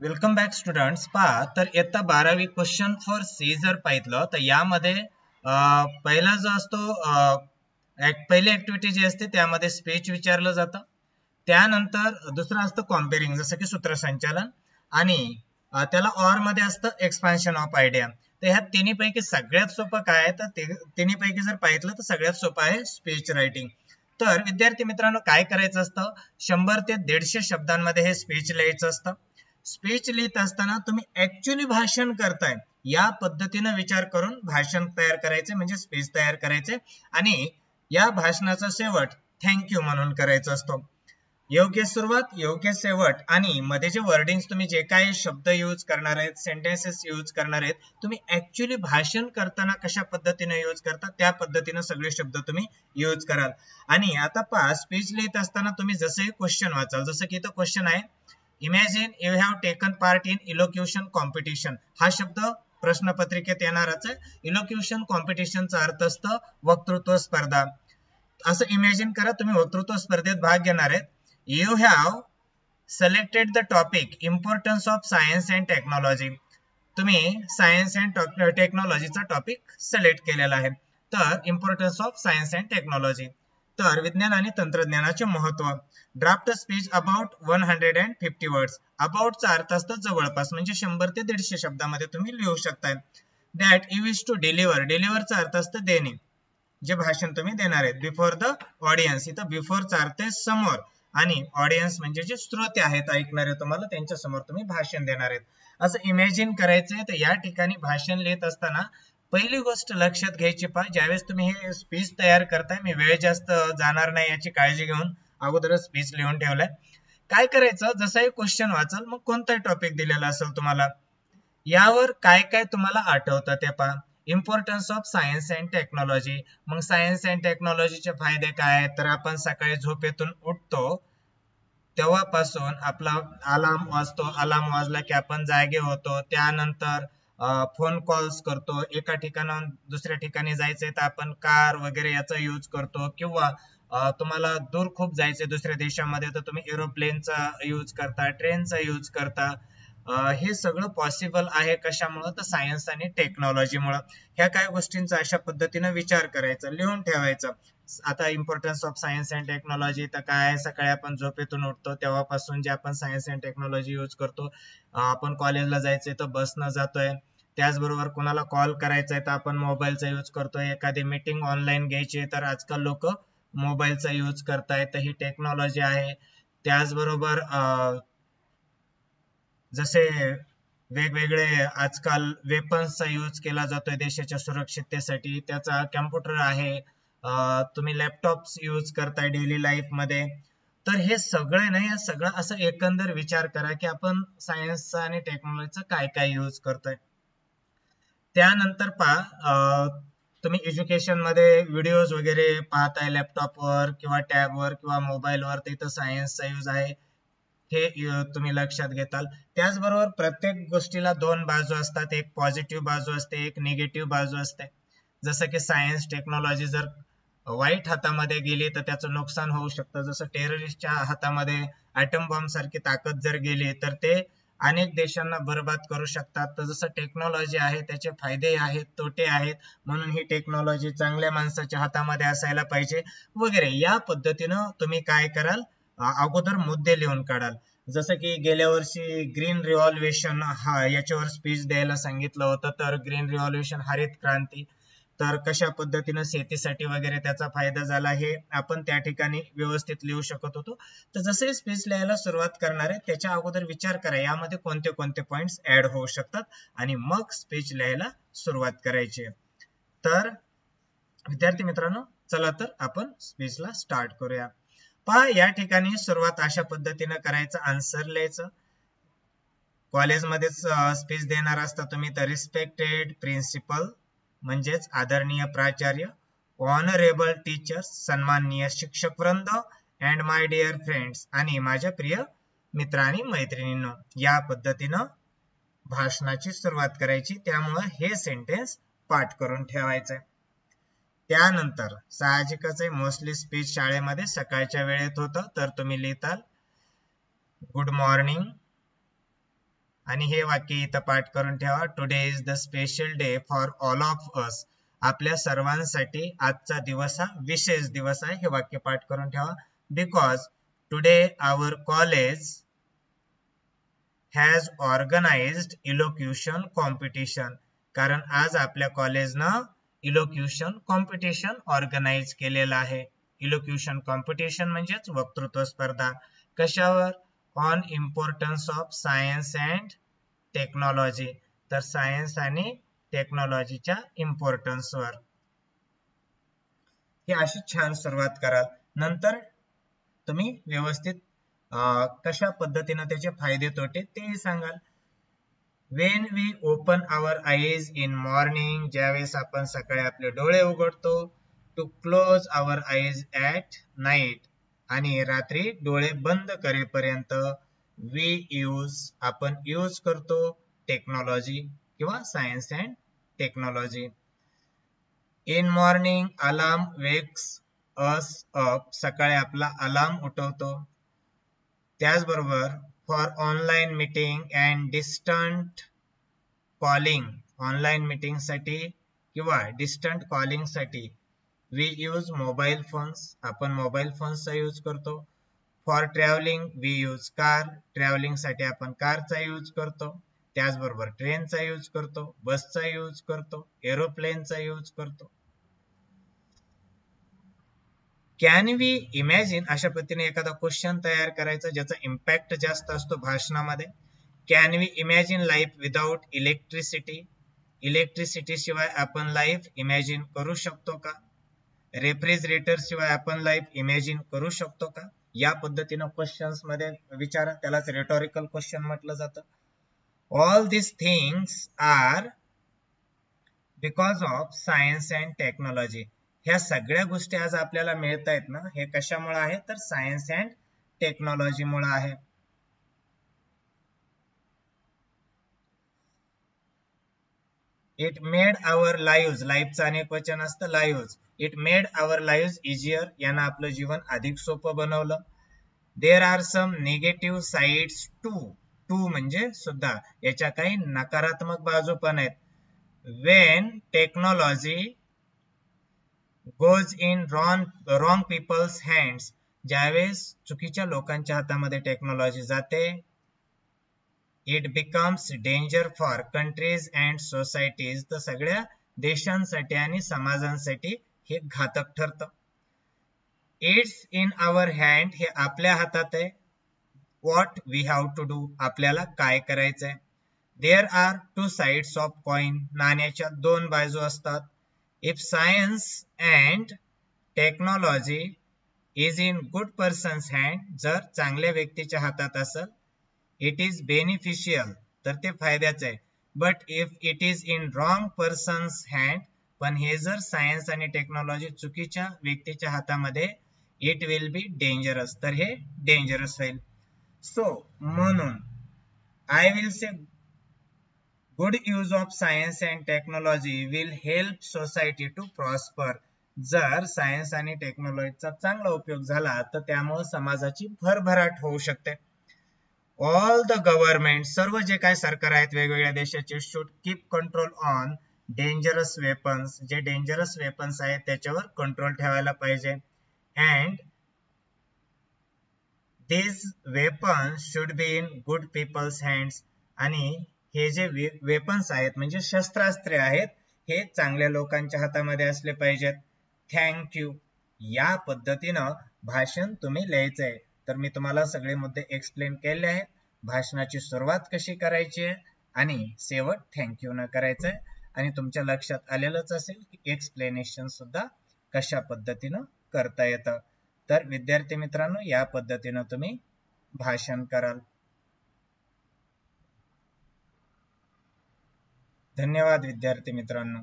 Welcome back students. पहा तर इयत्ता 12वी क्वेश्चन फॉर सी जर पाहितलं तर यामध्ये पहिला जो असतो पहिली ऍक्टिव्हिटी जी असते त्यामध्ये स्पीच विचारलं जातं. त्यानंतर दुसरं असतं कॉम्पेरिंग, जसं की सूत्रसंचालन, आणि त्याला ऑर मध्ये असतं एक्सपान्शन ऑफ आयडिया. तर ह्या तिन्ही पैकी सगळ्यात सोपं काय आहे, तर तिन्ही पैकी जर पाहितलं तर सगळ्यात सोपं आहे स्पीच रायटिंग. तर विद्यार्थी मित्रांनो, काय करायचं असतं, 100 ते 150 शब्दांमध्ये हे स्पीच लिहायचं असतं. स्पीच लिहित असताना तुम्ही ऍक्च्युअली भाषण करताय या पद्धतीने विचार करून भाषण तयार करायचे, म्हणजे स्पीच तयार करायचे. आणि या भाषणाचा शेवट थँक्यू म्हणून करायचा असतो. योग्य सुरुवात, योग्य शेवट, आणि मध्ये जे वर्डिंग्स तुम्ही जे काही शब्द यूज करणार आहेत, सेंटेन्सेस यूज करणार आहेत, तुम्ही ऍक्च्युअली भाषण करताना कशा पद्धतीने यूज करता त्या पद्धतीने सगळे शब्द तुम्ही यूज कराल. आणि आता पहा, स्पीच लिहित असताना तुम्ही जसे क्वेश्चन वाचाल, जसं की इथं क्वेश्चन आहे, imagine you have taken part in elocution competition. हा शब्द प्रश्नपत्रिकेत येणारच आहे. इलोक्युशन कॉम्पिटिशनचा अर्थ असतं वक्तृत्व स्पर्धा. असं इमॅजिन करा, तुम्ही वक्तृत्व स्पर्धेत भाग घेणार आहेत. You have selected the topic importance of science and technology. तुम्ही सायन्स अँड टेक्नॉलॉजीचा टॉपिक सिलेक्ट केलेला आहे. तर importance of science and technology, तर विज्ञान आणि तंत्रज्ञानाचे महत्व. Draft speech about 150 words. अबाउटचा अर्थ असतो जवळपास, म्हणजे 100 ते 150 शब्दामध्ये तुम्ही लिहू शकताय. That you wish to deliver. डिलिव्हरचा अर्थ असतो देणे, जे भाषण तुम्ही देणार आहेत. बिफोर द ऑडियन्स, इथं बिफोरचा अर्थ आहे समोर, आणि ऑडियन्स म्हणजे जे श्रोते आहेत, ऐकणारे, तुम्हाला त्यांच्या समोर तुम्ही भाषण देणार आहेत, असं इमॅजिन करायचंय. तर या ठिकाणी भाषण लिहित असताना पहिली गोष्ट लक्षात घ्यायची, पहा, ज्यावेळेस तुम्ही हे स्पीच तयार करताय, मी वेळ जास्त जाणार नाही याची काळजी घेऊन अगोदरच स्पीच लिहून ठेवलाय. काय करायचं, जसं हे क्वेश्चन वाचाल, मग कोणताही टॉपिक दिलेला असेल तुम्हाला, यावर काय काय तुम्हाला आठवतं ते पहा. Importance of science and technology. मग सायन्स अँड टेक्नॉलॉजीचे फायदे काय, तर आपण सकाळी झोपेतून उठतो तेव्हापासून आपला अलार्म वाजतो, अलार्म वाजला की आपण जागे होतो. त्यानंतर फोन कॉल्स करतो, एका ठिकाणाहून दुसऱ्या ठिकाणी जायचंय तर आपण कार वगैरे याचा यूज करतो, किंवा तुम्हाला दूर खूप जायचंय दुसऱ्या देशामध्ये तर तुम्ही एरोप्लेनचा यूज करता, ट्रेनचा यूज करता. हे सगळं पॉसिबल आहे कशामुळं, तर सायन्स आणि टेक्नॉलॉजीमुळं. ह्या काही गोष्टींचा अशा पद्धतीने विचार करायचा, लिहून ठेवायचा. आता importance of science and technology तर काय, सकाळी आपण झोपेतून उठतो तेव्हापासून जे आपण सायन्स अँड टेक्नॉलॉजी यूज करतो. आपण कॉलेजला जायचंय तर बसनं जातोय, त्याचबरोबर कोणाला कॉल करायचा आहे तर आपण मोबाईलचा यूज करतोय, एखादी मीटिंग ऑनलाईन घ्यायची तर आजकाल लोक मोबाईलचा यूज करतायत, तर ही टेक्नॉलॉजी आहे. त्याचबरोबर जसे वेगवेगळे आजकाल वेपन्सचा यूज केला जातोय देशाच्या सुरक्षिततेसाठी, त्याचा कॅम्प्युटर आहे. तुम्ही लॅपटॉप्स यूज करताय डेली लाईफ मध्ये. तर हे सगळे नाही, हे सगळं असं एकंदर विचार करा की आपण सायन्सचा आणि टेक्नॉलॉजीचा काय काय यूज करतोय. त्यानंतर पहा, तुम्ही एज्युकेशन मध्ये व्हिडिओज वगैरे पाहताय लॅपटॉपवर किंवा टॅबवर किंवा मोबाईलवर, तिथं सायन्सचा यूज आहे, हे तुम्ही लक्षात घेताल. त्याचबरोबर प्रत्येक गोष्टीला दोन बाजू असतात, एक पॉझिटिव्ह बाजू असते, एक निगेटिव्ह बाजू असते. जसं की सायन्स टेक्नॉलॉजी जर वाईट हातामध्ये गेली तर त्याचं नुकसान होऊ शकतं. जसं टेररिस्टच्या हातामध्ये ॲटम बॉम्ब सारखी ताकद जर गेली तर ते अनेक देशांना बर्बाद करू शकतात. तर जसं टेक्नॉलॉजी आहे त्याचे फायदे आहेत, तोटे आहेत, म्हणून ही टेक्नॉलॉजी चांगल्या माणसाच्या हातामध्ये असायला पाहिजे वगैरे. या पद्धतीनं तुम्ही काय कराल, अगोदर मुद्दे लिहून काढाल. जसं की गेल्या वर्षी ग्रीन रिव्हॉल्युशन हा याच्यावर स्पीच द्यायला सांगितलं होतं, तर ग्रीन रिव्हॉल्युशन, हरित क्रांती, तर कशा पद्धतीनं शेतीसाठी वगैरे त्याचा फायदा झाला हे आपण त्या ठिकाणी व्यवस्थित लिहू शकत होतो. तर जसे स्पीच लिहायला सुरुवात करणार आहे त्याच्या अगोदर विचार करा यामध्ये कोणते कोणते पॉइंट्स ऍड होऊ शकतात, आणि मग स्पीच लिहायला सुरुवात करायची. तर विद्यार्थी मित्रांनो, चला तर आपण स्पीचला स्टार्ट करूया. पहा, या ठिकाणी सुरुवात अशा पद्धतीने करायचं, आन्सर लिहायचं. कॉलेजमध्येच स्पीच देणार असता तुम्ही तर रिस्पेक्टेड प्रिन्सिपल म्हणजेच आदरणीय प्राचार्य, ऑनरेबल टीचर्स सन्माननीय शिक्षक वृंद, अँड माय डिअर फ्रेंड्स आणि माझ्या प्रिय मित्र आणि मैत्रिणींनो, या पद्धतीनं भाषणाची सुरुवात करायची. त्यामुळे हे सेंटेन्स पाठ करून ठेवायचंय. त्यानंतर साहजिकच आहे, मोस्टली स्पीच शाळेमध्ये सकाळच्या वेळेत होतं, तर तुम्ही लिहिताल गुड मॉर्निंग, आणि हे वाक्य इथं पाठ करून ठेवा. Today is the special day for all of us. आपल्या सर्वांसाठी आजचा दिवस हा विशेष दिवस आहे. हे वाक्य पाठ करून ठेवा. Because today our college has organised elocution competition. कारण आज आपल्या कॉलेजनं इलोक्युशन कॉम्पिटिशन ऑर्गनाइज केलेलं आहे. इलोक्युशन कॉम्पिटिशन म्हणजेच वक्तृत्व स्पर्धा. कशावर? On importance of science and technology. तर सायन्स आणि टेक्नॉलॉजीच्या इम्पॉर्टन्सवर. ही अशी छान सुरुवात कराल. नंतर तुम्ही व्यवस्थित कशा पद्धतीने त्याचे फायदे तोटे तेही सांगाल. When we open our eyes in morning. ज्यावेळेस आपण सकाळी आपले डोळे उघडतो. To close our eyes at night. आणि रात्री डोळे बंद करेपर्यंत आपण यूज करतो टेक्नॉलॉजी किंवा science and technology. In morning alarm wakes us up. सकाळी आपला अलार्म उठवतो. त्याचबरोबर for online meeting and distant calling. Online meeting साठी किंवा डिस्टंट कॉलिंग साठी वी यूज मोबाईल फोन्स. आपण मोबाईल फोन्सचा यूज करतो. For travelling we use car. Travelling साठी आपण कारचा यूज करतो. त्याचबरोबर ट्रेनचा यूज करतो, बसचा यूज करतो, एरोप्लेनचा यूज करतो. Can we imagine. अशा पद्धतीने एखादा क्वेश्चन तयार करायचा ज्याचा इम्पॅक्ट जास्त असतो भाषणामध्ये. Can we imagine life without electricity. Electricity शिवाय आपण लाईफ इमॅजिन करू शकतो का? रेफ्रिजरेटर शिवाय आपण लाईफ इमॅजिन करू शकतो का? या पद्धतीनं क्वेश्चन्स मध्ये विचारा. त्यालाच रेटॉरिकल क्वेश्चन म्हटलं जातं. All this things are because of science and technology. ह्या सगळ्या गोष्टी आज आपल्याला मिळत आहेत ना, हे कशामुळे आहे? तर सायन्स अँड टेक्नॉलॉजी मुळे आहे. It made our live. लाईफचं अनेक वचन असतं live. It made our live easier. यानं आपलं जीवन अधिक सोपं बनवलं. There are some negative sides too म्हणजे सुद्धा. याच्या काही नकारात्मक बाजू पण आहेत. When technology goes in wrong people's hands. ज्यावेळेस चुकीच्या लोकांच्या हातामध्ये टेक्नॉलॉजी जाते. It becomes danger for countries and societies. तर सगळ्या देशांसाठी आणि समाजांसाठी हे घातक ठरतं. It's in our hand. हे आपल्या हातात आहे. What we have to do. आपल्याला काय करायचंय. There are two sides of coin. नाण्याच्या दोन बाजू असतात. If science and technology is in good person's hand. जर चांगल्या व्यक्तीच्या हातात असेल, इट इज बेनिफिशियल. तर ते फायद्याचं आहे. But if it is in wrong persons hand. पण हे जर सायन्स आणि टेक्नॉलॉजी चुकीच्या व्यक्तीच्या हातामध्ये, इट विल बी डेंजरस. तर हे डेंजरस होईल. सो म्हणून I will say good use of science and technology will help society to prosper. जर सायन्स आणि टेक्नॉलॉजीचा चांगला उपयोग झाला तर त्यामुळे समाजाची भरभराट होऊ शकते. All the government. सर्व जे काय सरकार आहेत वेगवेगळ्या देशाचे should keep control on dangerous weapons. जे डेंजरस वेपन्स आहेत त्याच्यावर कंट्रोल ठेवायला पाहिजे. And these weapons should be in good people's hands. आणि हे जे वेपन्स आहेत म्हणजे शस्त्रास्त्रे आहेत, हे चांगल्या लोकांच्या हातामध्ये असले पाहिजेत. Thank you. या पद्धतीनं भाषण तुम्ही लिहायचंय. तर मी तुम्हाला सगळे मुद्दे एक्सप्लेन केले आहेत. भाषणाची सुरुवात कशी करायची आहे आणि शेवट थँक यू न करायचंय. आणि तुमच्या लक्षात आलेलंच असेल की एक्सप्लेनेशन सुद्धा कशा पद्धतीनं करता येतं. तर विद्यार्थी मित्रांनो, या पद्धतीनं तुम्ही भाषण कराल. धन्यवाद विद्यार्थी मित्रांनो.